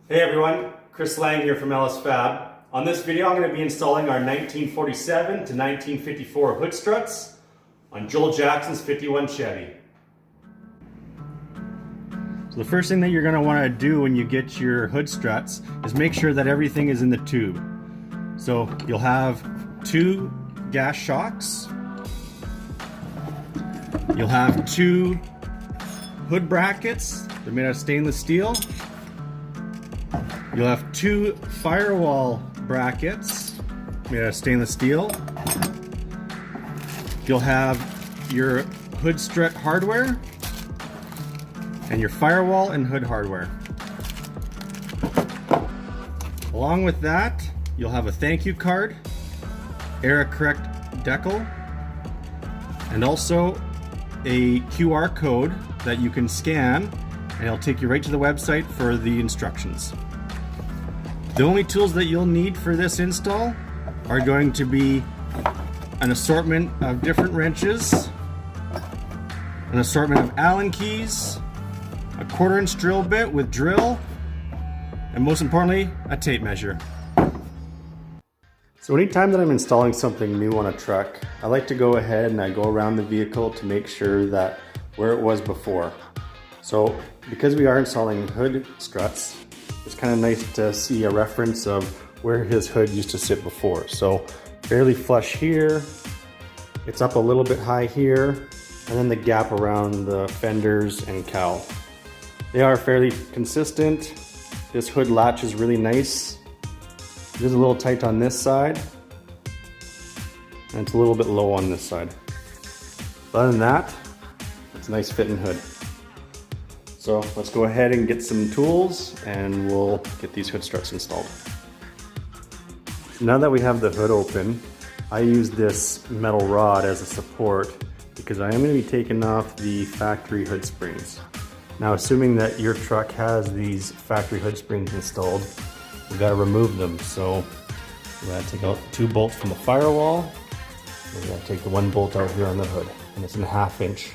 Hey everyone, Chris Lang here from Ellis Fab. On this video I'm going to be installing our 1947 to 1954 hood struts on Joel Jackson's 51 Chevy. So the first thing that you're going to want to do when you get your hood struts is make sure that everything is in the tube. So you'll have two gas shocks, you'll have two hood brackets, they're made out of stainless steel. You'll have two firewall brackets made out of stainless steel. You'll have your hood strut hardware and your firewall and hood hardware. Along with that, you'll have a thank you card, error correct decal, and also a QR code that you can scan, and it'll take you right to the website for the instructions. The only tools that you'll need for this install are going to be an assortment of different wrenches, an assortment of Allen keys, a 1/4-inch drill bit with drill, and most importantly, a tape measure. So anytime that I'm installing something new on a truck, I like to go ahead and I go around the vehicle to make sure that where it was before. So because we are installing hood struts, it's kind of nice to see a reference of where his hood used to sit before. So fairly flush here, it's up a little bit high here, and then the gap around the fenders and cowl. They are fairly consistent. This hood latch is really nice. It is a little tight on this side, and it's a little bit low on this side. But other than that, it's a nice fitting hood. So let's go ahead and get some tools and we'll get these hood struts installed. Now that we have the hood open, I use this metal rod as a support because I am going to be taking off the factory hood springs. Now assuming that your truck has these factory hood springs installed, we got to remove them. So we're going to take out 2 bolts from the firewall. We're going to take the 1 bolt out here on the hood, and it's in 1/2 inch.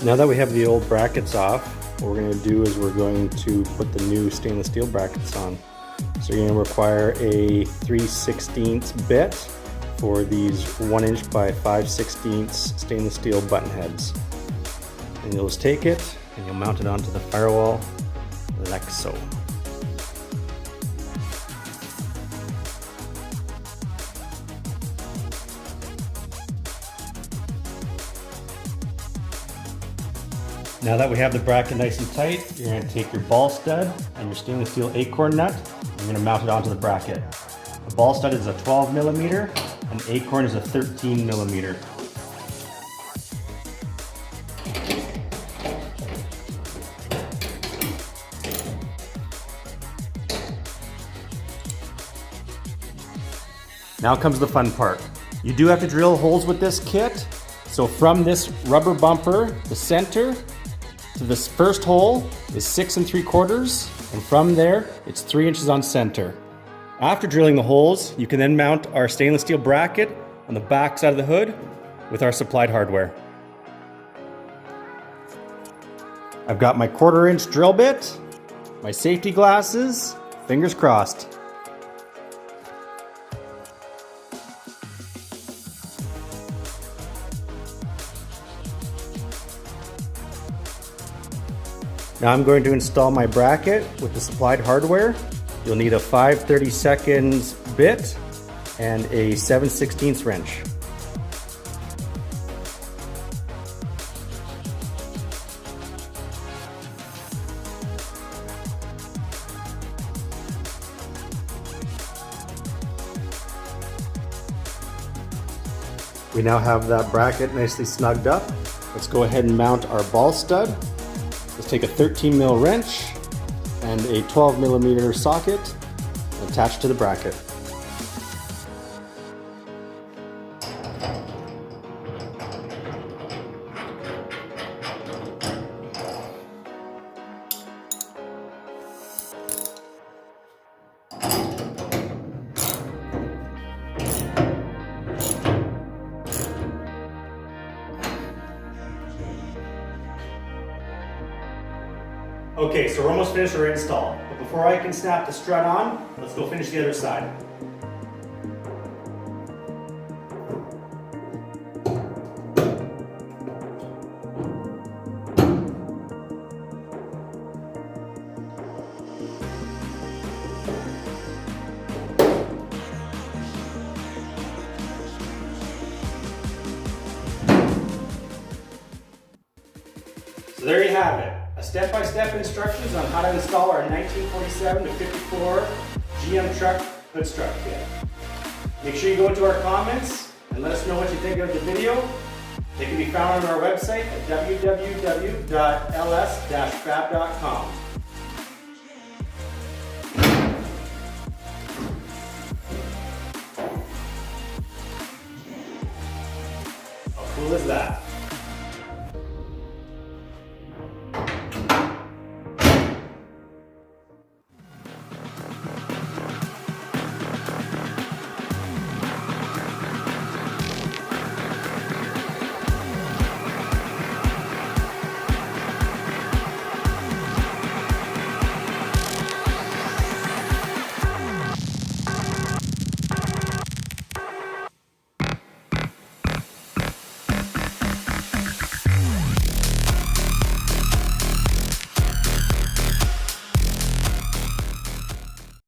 Now that we have the old brackets off, what we're going to do is we're going to put the new stainless steel brackets on. So you're going to require a 3/16 bit for these 1 inch by 5/16 stainless steel button heads. And you'll just take it and you'll mount it onto the firewall like so. Now that we have the bracket nice and tight, you're going to take your ball stud and your stainless steel acorn nut, and you're going to mount it onto the bracket. The ball stud is a 12mm and the acorn is a 13mm. Now comes the fun part. You do have to drill holes with this kit. So from this rubber bumper, the center, to this first hole is 6 3/4, and from there it's 3 inches on center. After drilling the holes, you can then mount our stainless steel bracket on the back side of the hood with our supplied hardware. I've got my 1/4-inch drill bit, my safety glasses, fingers crossed. Now I'm going to install my bracket with the supplied hardware. You'll need a 5/32 bit and a 7/16 wrench. We now have that bracket nicely snugged up. Let's go ahead and mount our ball stud. Let's take a 13mm wrench and a 12mm socket attached to the bracket. Okay, so we're almost finished our install. But before I can snap the strut on, let's go finish the other side. So there you have it, a step-by-step instructions on how to install our 1947 to 54 GM Truck Hood Strut kit. Make sure you go into our comments and let us know what you think of the video. They can be found on our website at www.ls-fab.com. How cool is that?